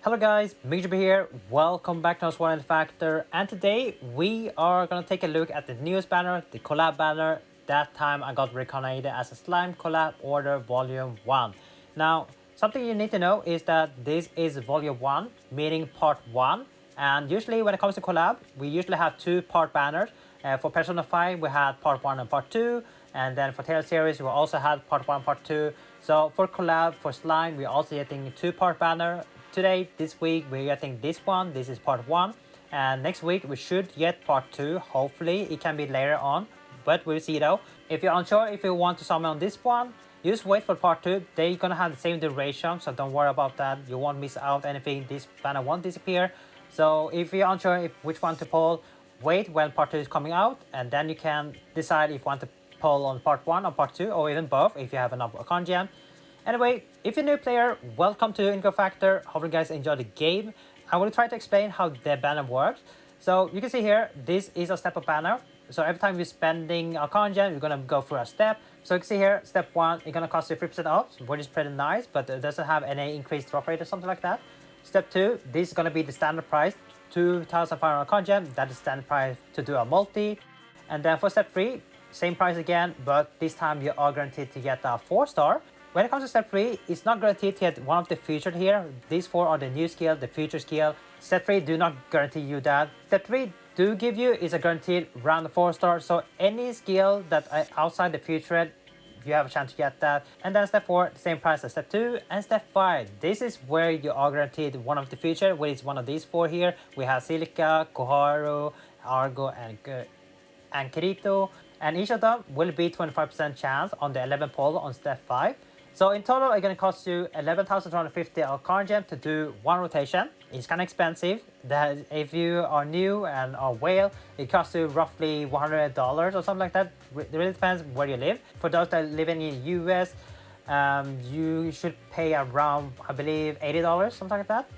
Hello guys, MikuChibi here, welcome back to One Factor, and today we are gonna take a look at the newest banner, the collab banner. That time I got reincarnated as a slime collab order volume 1. Now, something you need to know is that this is volume 1, meaning part 1, and usually when it comes to collab, we usually have two part banners. For Persona 5 we had part 1 and part 2, and then for Tail series we also had part 1 and part 2. So for collab, for slime, we're also getting two-part banner. Today, this week, we're getting this one. This is part 1. And next week, we should get part 2. Hopefully, it can be later on. But we'll see though. If you're unsure if you want to summon on this one, just wait for part 2. They're gonna have the same duration, so don't worry about that. You won't miss out anything. This banner won't disappear. So if you're unsure which one to pull, wait when part 2 is coming out. And then you can decide if you want to pull on part 1 or part 2, or even both if you have enough account gem. Anyway, if you're a new player, welcome to Info Factor. Hope you guys enjoy the game. I will try to explain how the banner works. So you can see here, this is a step-up banner. So every time you're spending a con gem, you're gonna go through a step. So you can see here, step 1, it's gonna cost you 3% off, which is pretty nice, but it doesn't have any increased drop rate or something like that. Step 2, this is gonna be the standard price, 2,500 con gem. That is standard price to do a multi. And then for step 3, same price again, but this time you are guaranteed to get a 4-star. When it comes to step 3, it's not guaranteed to get one of the featured here. These 4 are the new skill, the future skill. Step 3 do not guarantee you that. Step 3 do give you is a guaranteed round 4-star. So any skill that outside the featured, you have a chance to get that. And then step 4, the same price as step 2. And step 5, this is where you are guaranteed one of the featured, which is one of these 4 here. We have Silica, Koharu, Argo, and Kirito. And each of them will be 25% chance on the 11 pull on step 5. So in total, it's going to cost you 11,250 Arcana Gem to do one rotation. It's kind of expensive. That if you are new and are whale, it costs you roughly $100 or something like that. It really depends where you live. For those that live in the US, you should pay around, I believe, $80, something like that.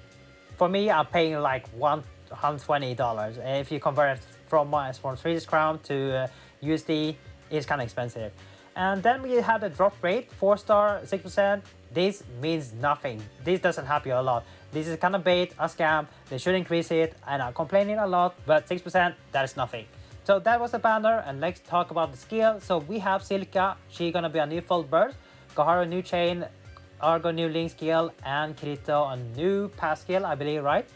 For me, I'm paying like $120. If you convert it from Swedish crown to USD, it's kind of expensive. And then we have the drop rate, 4-star, 6%. This means nothing. This doesn't help you a lot. This is kind of bait, a scam. They should increase it, and I'm complaining a lot, but 6%, that is nothing. So that was the banner, and let's talk about the skill. So we have Silica, she's gonna be a new full burst, Koharu new chain, Argo new link skill, and Kirito a new pass skill, I believe, right?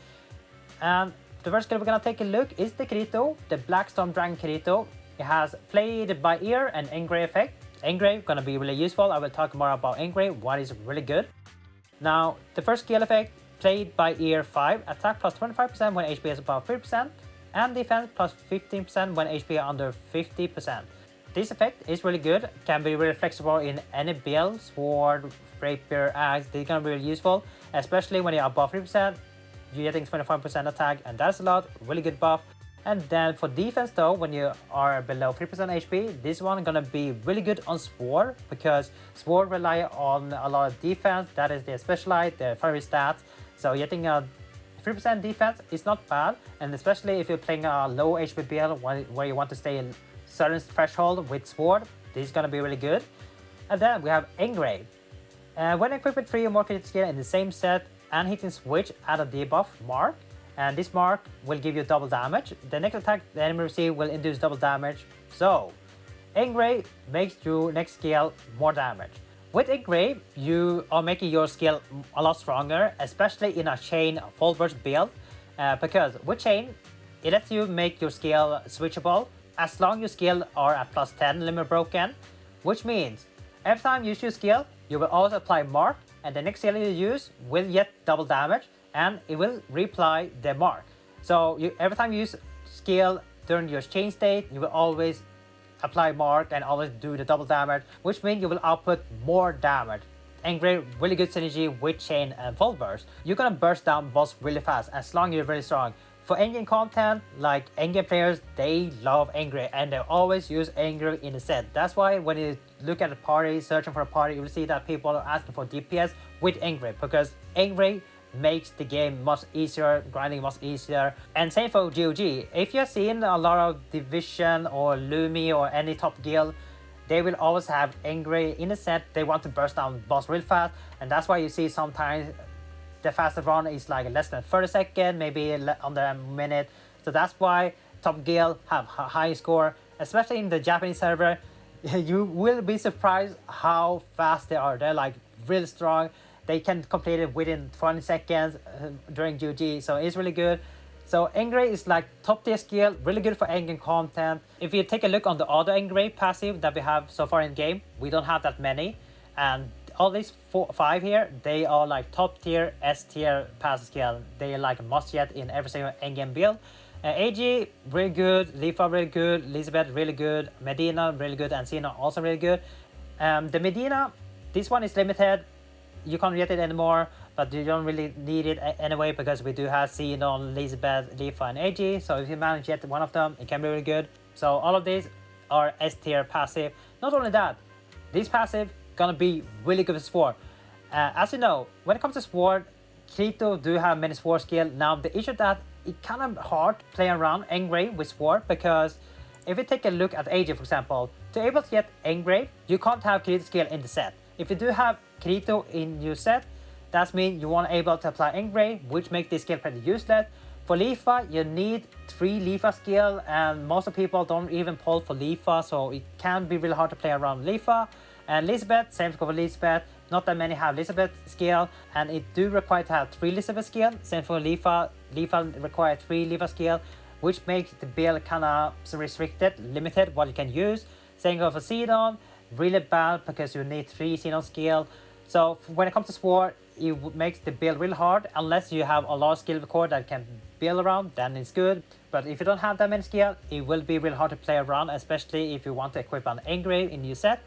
And the first skill we're gonna take a look is the Kirito, the Black Storm Dragon Kirito. It has played by ear and engrave effect. Engrave gonna be really useful. I will talk more about engrave, what is really good. Now, the first skill effect, played by ear 5, attack plus 25% when HP is above 3%, and defense plus 15% when HP is under 50%. This effect is really good, can be really flexible in any build, sword, rapier, axe. They're gonna be really useful, especially when you're above 3%, you're getting 25% attack, and that's a lot, really good buff. And then for defense though, when you are below 3% HP, this one gonna be really good on Sword, because Sword rely on a lot of defense. That is their specialized, their fiery stats. So getting a 3% defense is not bad, and especially if you're playing a low HP build where you want to stay in certain threshold with Sword, this is gonna be really good. And then we have Engrave. When equipped with 3 or more critical skill in the same set and hitting switch, add a debuff mark. And this mark will give you double damage. The next attack the enemy receives will induce double damage. So, Engrave makes your next skill more damage. With Engrave, you are making your skill a lot stronger, especially in a chain full burst build. Because with chain, it lets you make your skill switchable as long as your skill are at plus 10 limit broken. Which means, every time you use your skill, you will always apply mark, and the next skill you use will get double damage, and it will reapply the mark. So every time you use skill during your chain state, you will always apply mark and always do the double damage, which means you will output more damage. Engrave, really good synergy with chain and full burst. You're gonna burst down boss really fast as long as you're really strong. For endgame content, like endgame players, they love Engrave and they always use Engrave in the set. That's why when you look at a party, searching for a party, you will see that people are asking for DPS with Engrave, because Engrave makes the game much easier, grinding much easier. And same for GOG. If you're seeing a lot of Division or Lumi or any top guild, they will always have Engrave in the set. They want to burst down boss real fast, and that's why you see sometimes the fastest run is like less than 30 seconds, maybe under a minute. So that's why Top Gear have high score, especially in the Japanese server. You will be surprised how fast they are. They're like really strong. They can complete it within 20 seconds during UG, so it's really good. So Engrave is like top tier skill, really good for endgame content. If you take a look on the other Engrave passive that we have so far in game, we don't have that many. And all these 5 here, they are like top tier, S tier passive skill. They are like a must yet in every single endgame build. AG, really good. Lifa, really good. Elizabeth, really good. Medina, really good. And Sina, also really good. The Medina, this one is limited. You can't get it anymore, but you don't really need it anyway because we do have Xenon, Elizabeth, Lifa, and AG. So if you manage to get one of them, it can be really good. So all of these are S tier passive. Not only that, this passive gonna be really good with sword. As you know, when it comes to sword, Kirito do have many sword skill. Now the issue that it kind of hard to play around Engrave with sword, because if you take a look at AG for example, to be able to get Engrave, you can't have Kirito skill in the set. If you do have Kirito in your set, that means you won't able to apply Engrave, which makes this skill pretty useless. For Lifa, you need 3 Lifa skill, and most of people don't even pull for Lifa, so it can be really hard to play around Lifa. And Elizabeth, same for Elizabeth. Not that many have Elizabeth skill, and it do require to have 3 Elizabeth skill. Same for Lifa. Lifa require 3 Lifa skill, which makes the build kinda restricted, limited what you can use. Same for Xenon, really bad because you need 3 Xenon skill. So when it comes to sword, it makes the build really hard. Unless you have a lot of skill core that can build around, then it's good. But if you don't have that many skill, it will be really hard to play around, especially if you want to equip an Engrave in your set.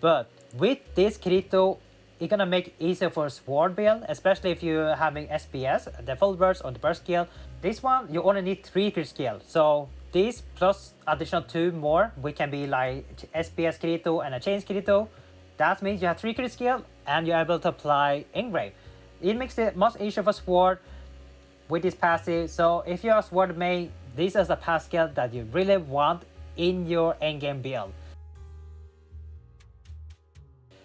But with this Kirito, it's gonna make it easier for a sword build, especially if you're having SPS, the full burst or the burst skill. This one, you only need 3 crit skill. So this plus additional 2 more, which can be like SPS Kirito and a chains Kirito. That means you have 3 crit skill and you're able to apply Engrave. It makes it much easier for sword with this passive. So if you're a sword main, this is a passive skill that you really want in your endgame build.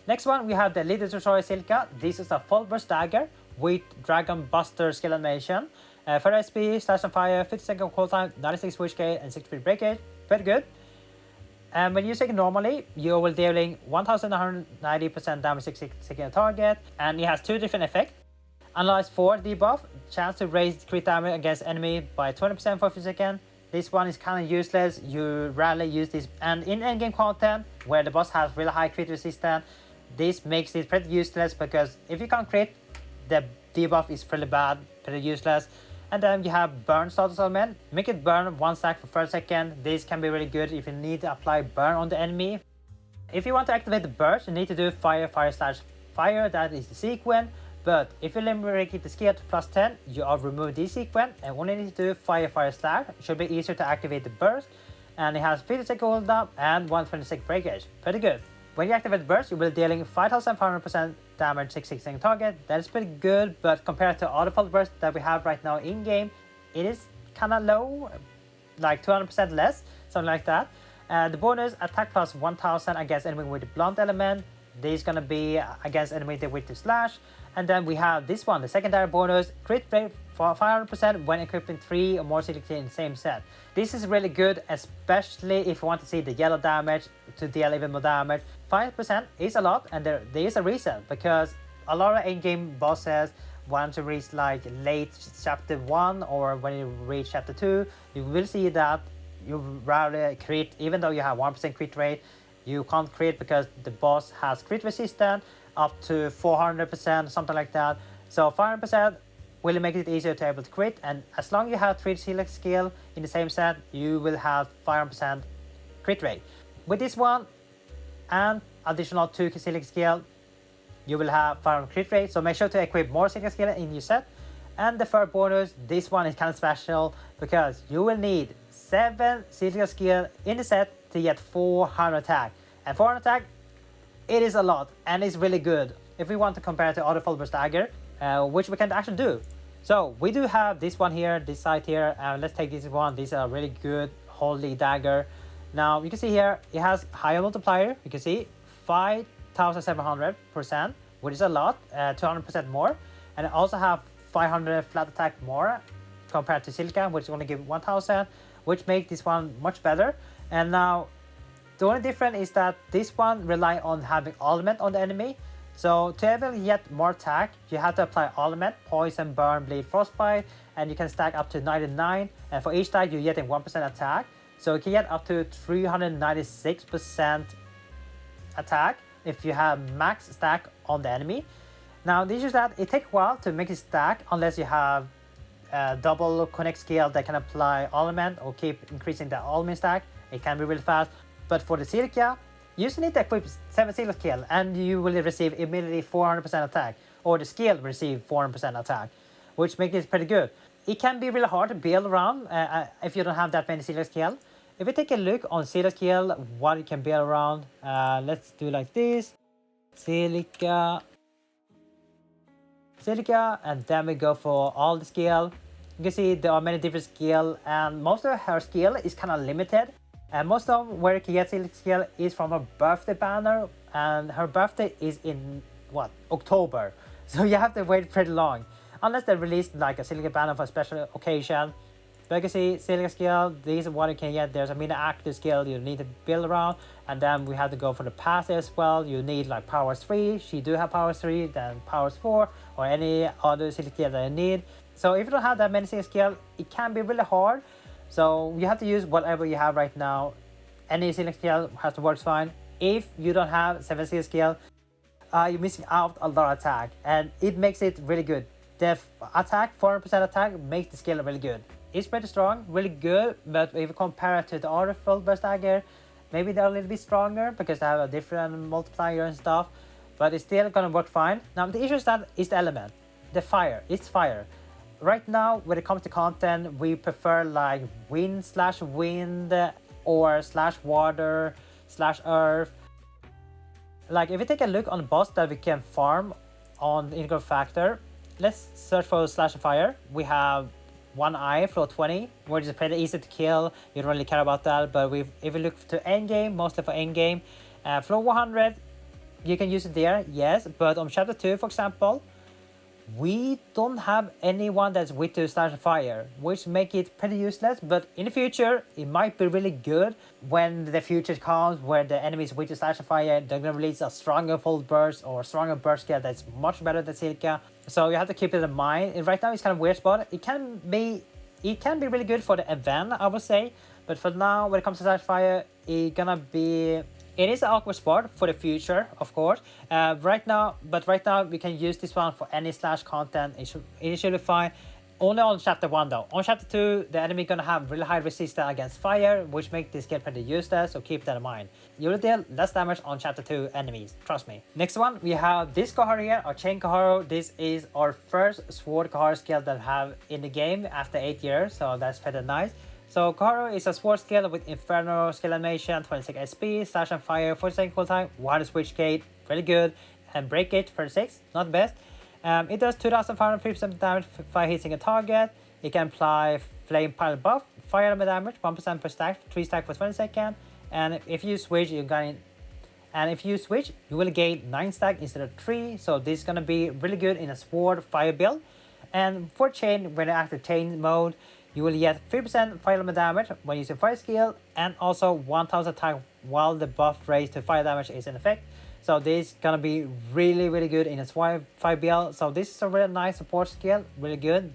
Next one, we have the Leader Destroyer Silica. This is a full burst dagger with Dragon Buster skill animation. For SP, slash on fire, 50 second cooldown, 96 switch gate, and 60 breakage. Pretty good. And when using it normally, you will dealing 1190% damage 6 second target, and it has 2 different effects. Analyze 4 debuff, chance to raise crit damage against enemy by 20% for 50 seconds. This one is kind of useless. You rarely use this, and in endgame content where the boss has really high crit resistance, this makes it pretty useless because if you can't crit, the debuff is pretty bad, pretty useless. And then you have burn status element. Make it burn 1 stack for 30 seconds. This can be really good if you need to apply burn on the enemy. If you want to activate the burst, you need to do fire, fire slash fire. That is the sequence. But if you eliminate the skill to +10, you are remove this sequence and only need to do fire, fire slash. It should be easier to activate the burst. And it has 50 second cooldown and 126 breakage. Pretty good. When you activate the burst, you will be dealing 5500% damage 6 second target. That is pretty good, but compared to other full burst that we have right now in game, it is kind of low, like 200% less, something like that. The bonus attack plus 1000 against enemy with the blunt element. This is gonna be against enemy with the slash. And then we have this one, the secondary bonus, crit rate for 500% when equipping 3 or more Silica in the same set. This is really good, especially if you want to see the yellow damage to deal even more damage. 5% is a lot, and there is a reason, because a lot of in-game bosses want to reach like late chapter 1 or when you reach chapter 2, you will see that you rarely crit, even though you have 1% crit rate, you can't crit because the boss has crit resistance up to 400%, something like that. So 500% will make it easier to be able to crit, and as long as you have 3 Silica skill in the same set, you will have 500% crit rate. With this one and additional 2 Silica skill, you will have 500 crit rate, so make sure to equip more Silica skill in your set. And the third bonus, this one is kind of special because you will need 7 Silica skill in the set to get 400 attack. And 400 attack, it is a lot, and it's really good if we want to compare to other full burst dagger, which we can actually do. So we do have this one here, this side here, and let's take this one. This is a really good holy dagger. Now you can see here it has higher multiplier. You can see 5700%, which is a lot, 200% more. and it also have 500 flat attack more compared to Silica, which only give 1000, which make this one much better. And now the only difference is that this one rely on having element on the enemy. So to ever get more attack, you have to apply element, poison, burn, bleed, frostbite, and you can stack up to 99. And for each stack, you're getting 1% attack. So you can get up to 396% attack if you have max stack on the enemy. Now the issue is that it takes a while to make it stack unless you have a double connect skill that can apply element or keep increasing the element stack. It can be really fast. But for the Silica, you just need to equip 7 Silica skill and you will receive immediately 400% attack, or the skill will receive 400% attack, which makes it pretty good. It can be really hard to build around if you don't have that many Silica skill. If we take a look on Silica skill, what you can build around, let's do like this. Silica, and then we go for all the skill. You can see there are many different skill, and most of her skill is kind of limited. And most of where you can get Silica skill is from her birthday banner, and her birthday is in what, October. So you have to wait pretty long, unless they release like a Silica banner for a special occasion. But you can see Silica skill, these are what you can get. There's a mini active skill you need to build around, and then we have to go for the passive as well. You need like powers 3, she do have powers 3, then powers 4, or any other Silica skill that you need. So if you don't have that many Silica skill, it can be really hard. So you have to use whatever you have right now. Any Silica skill has to work fine. If you don't have 7 Silica skill, you're missing out a lot of attack, and it makes it really good. The attack, 400% attack, makes the skill really good. It's pretty strong, really good, but if you compare it to the other full burst dagger, maybe they're a little bit stronger because they have a different multiplier and stuff, but it's still gonna work fine. Now the issue is that it's the element, the fire, it's fire. Right now, when it comes to content, we prefer like wind/wind or /water/earth. Like if you take a look on the boss that we can farm on the integral factor, let's search for /fire. We have one eye, floor 20, which is pretty easy to kill. You don't really care about that, but if you look to end game, mostly for end game, floor 100, you can use it there, yes, but on chapter 2, for example, we don't have anyone that's weak to /fire, which make it pretty useless. But in the future, it might be really good when the future comes where the enemy is weak to /fire. They're gonna release a stronger full burst or stronger burst skill that's much better than Silica. So you have to keep it in mind. And right now it's kind of weird spot. It can be really good for the event, I would say. But for now, when it comes to /fire, it is an awkward spot for the future, of course. Right now we can use this one for any / content. It should be fine. Only on chapter 1 though. On chapter 2, the enemy gonna have really high resistance against fire, which make this skill pretty useless, so keep that in mind. You will deal less damage on chapter 2 enemies, trust me. Next one, we have this Koharu here, our chain Koharu. This is our first sword Koharu skill that we have in the game after 8 years, so that's pretty nice. So Koharu is a sword skill with Inferno skill animation, 26 SP, slash and fire, 40 cooltime, wide switch gate, really good, and break gate, 36, not the best. It does 2550% damage if fire hitting a target. It can apply flame pilot buff, fire element damage, 1% per stack, 3 stack for 20 seconds. And if you switch, you will gain 9 stack instead of 3. So this is gonna be really good in a sword fire build. And for chain, when you active chain mode, you will get 3% fire element damage when using fire skill, and also 1000 attack while the buff raised to fire damage is in effect. So this is gonna be really good in a fire build. So this is a really nice support skill, really good.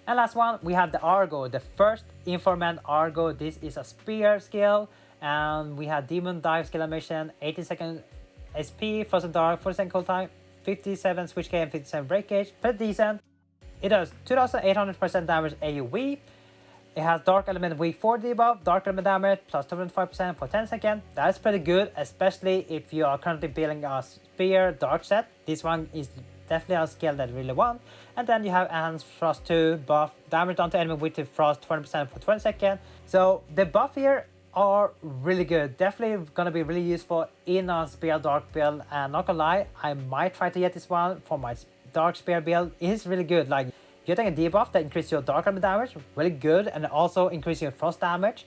And last one, we have the Argo, the first Informant Argo. This is a spear skill, and we have Demon Dive skill animation, 18 second SP, Frozen Dark, 40 cooltime, 57 switch gauge, and 57 break gauge, pretty decent. It does 2800% damage AoE. It has Dark Element weak 4 debuff, Dark Element damage plus 25% for 10 seconds. That's pretty good, especially if you are currently building a Spear Dark set. This one is definitely a skill that you really want. And then you have Enhanced Frost 2 buff, damage onto enemy with the Frost 20% for 20 seconds. So the buff here are really good. Definitely gonna be really useful in a Spear Dark build. And not gonna lie, I might try to get this one for my Dark Spear build. It is really good. Like, getting a debuff that increases your Dark Element damage, really good, and also increase your Frost damage,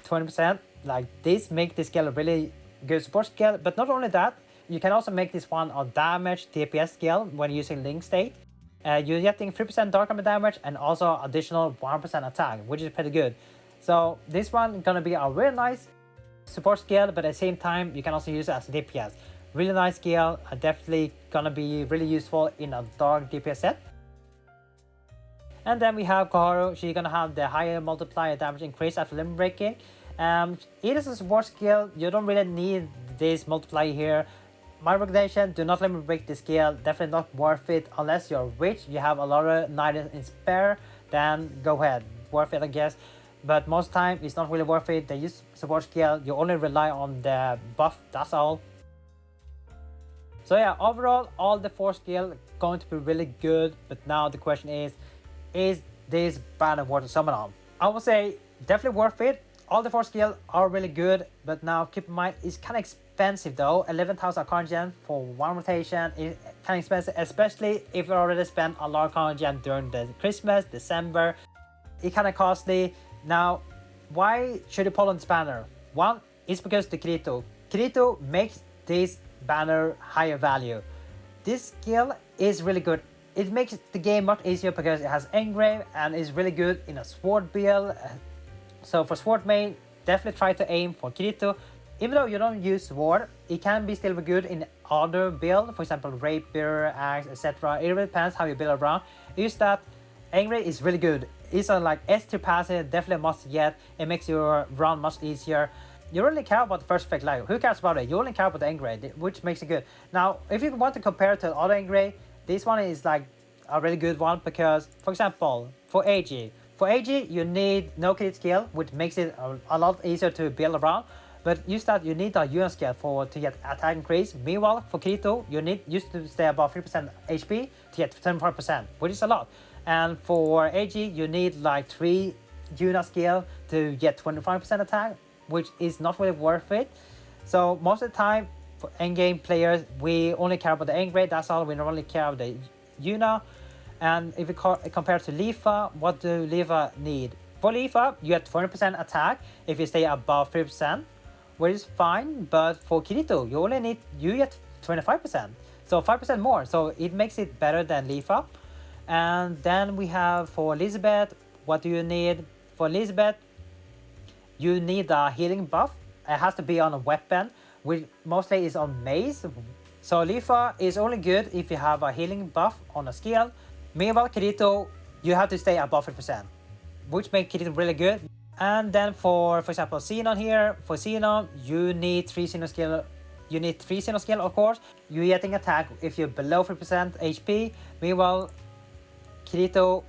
20%. Like, this make this skill a really good support skill. But not only that, you can also make this one on damage DPS skill when using Link State. You're getting 3% dark armor damage and also additional 1% attack, which is pretty good. So this one gonna be a really nice support skill, but at the same time you can also use it as a DPS. Really nice skill, definitely gonna be really useful in a dark DPS set. And then we have Koharu. She's gonna have the higher multiplier damage increase after limb breaking. It is a support skill, you don't really need this multiplier here. My recommendation, do not limit break this skill, definitely not worth it unless you're rich, you have a lot of night in spare, then go ahead, worth it I guess. But most time it's not really worth it. They use support skill, you only rely on the buff, that's all. So yeah, overall all the 4 skill going to be really good, but now the question is this banner worth to summon on? I would say definitely worth it. All the 4 skill are really good, but now keep in mind it's kind of expensive though. 11,000 Arcana for 1 rotation is kind of expensive, especially if you already spent a lot of Arcana during the Christmas, December. It's kind of costly. Now, why should you pull on this banner? One is because the Kirito. Kirito makes this banner higher value. This skill is really good. It makes the game much easier because it has engrave and is really good in a sword build. So for sword main, definitely try to aim for Kirito. Even though you don't use sword, it can be still good in other build, for example rapier, axe, etc. It really depends how you build around. Use that. Engrave is really good. It's a like S2 passive, definitely a must get. It makes your run much easier. You really care about the first effect, like who cares about it? You only care about the engrave, which makes it good. Now, if you want to compare it to other engrave, this one is like a really good one because, for example, for AG, you need no crit skill, which makes it a lot easier to build around. But use that, you need a UN skill to get attack increase. Meanwhile, for Kirito, you need to stay above 3% HP to get 75%, which is a lot. And for AG, you need like 3 Yuna skill to get 25% attack, which is not really worth it. So most of the time, for endgame players, we only care about the engrave, that's all. We don't really care about the Yuna. And if you compare to Lifa, what do Lifa need? For Lifa, you get 20% attack if you stay above 3%, which is fine. But for Kirito, you get 25%, so 5% more. So it makes it better than Lifa. And then we have for Elizabeth, what do you need? For Elizabeth, you need a healing buff. It has to be on a weapon, which mostly is on mace. So Lifa is only good if you have a healing buff on a skill. Meanwhile, Kirito, you have to stay above 50%, which makes Kirito really good. And then for example, Xenon here, for Xenon, you need 3 Xenon skill. You need 3 Xenon skill, of course. You're getting attack if you're below 3% HP. Meanwhile, Kirito,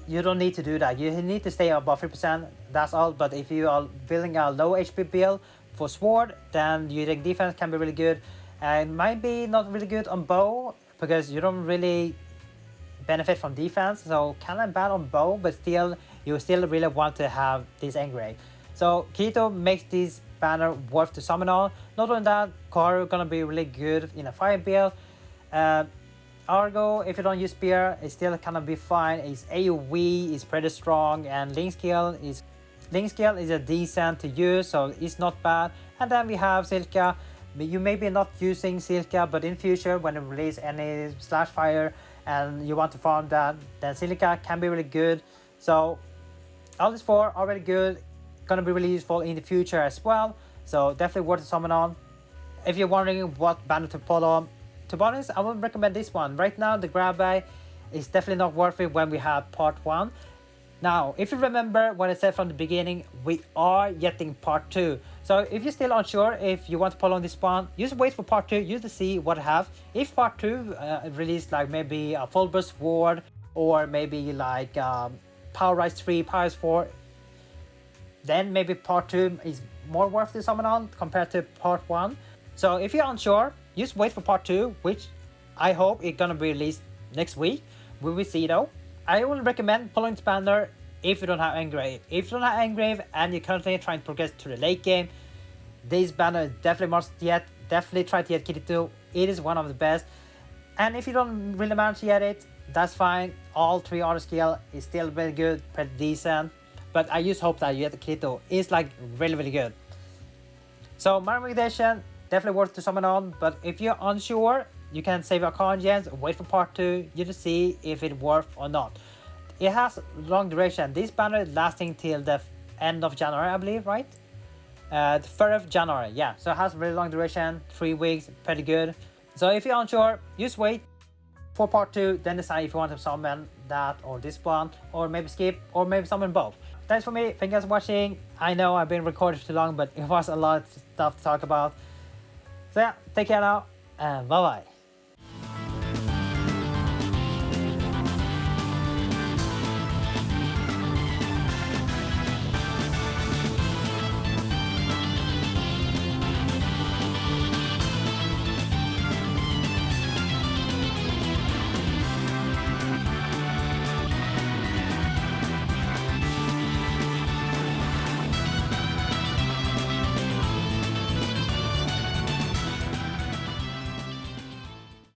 you don't need to do that. You need to stay above 3%, that's all. But if you are building a low HP build for sword, then using defense can be really good. And might be not really good on bow because you don't really benefit from defense, so kind of bad on bow, but still you still really want to have this engrave. So Kirito makes this banner worth to summon on. Not only that, Koharu gonna be really good in a fire build. Argo, if you don't use spear, it still kind of be fine. Its AoE is pretty strong, and Link skill is a decent to use, so it's not bad. And then we have Silica. You may be not using Silica, but in future when you release any slash fire and you want to farm that, then Silica can be really good. So all these 4 are really good, gonna be really useful in the future as well. So definitely worth to summon on. If you're wondering what banner to pull on, to be honest, I would recommend this one. Right now the grab bag is definitely not worth it when we have part 1. Now, if you remember what I said from the beginning, we are getting part 2. So if you're still unsure if you want to pull on this one, just wait for part 2, just to see what I have. If part 2 released like maybe a full burst sword, or maybe like Power Rise 3, Power Rise 4, then maybe part 2 is more worth to summon on compared to part 1. So if you're unsure, just wait for part 2, which I hope it's gonna be released next week. We will see though. I will recommend pulling this banner if you don't have engrave. If you don't have engrave and you're currently trying to progress to the late game, this banner is definitely must get. Definitely try to get Kirito. It is one of the best. And if you don't really manage to get it, that's fine. All 3 other skill is still very good, pretty decent. But I just hope that you get the Kirito. It's like really good. So my recommendation, definitely worth to summon on. But if you're unsure, you can save your coin gens, wait for part 2, you to see if it's worth or not. It has long duration. This banner is lasting till the end of January, I believe, right? The 3rd of January, yeah. So it has really long duration, 3 weeks, pretty good. So if you're unsure, just wait for part 2, then decide if you want to summon that or this one, or maybe skip, or maybe summon both. Thanks for me, thank you guys for watching. I know I've been recording for too long, but it was a lot of stuff to talk about. So yeah, take care now, and bye bye.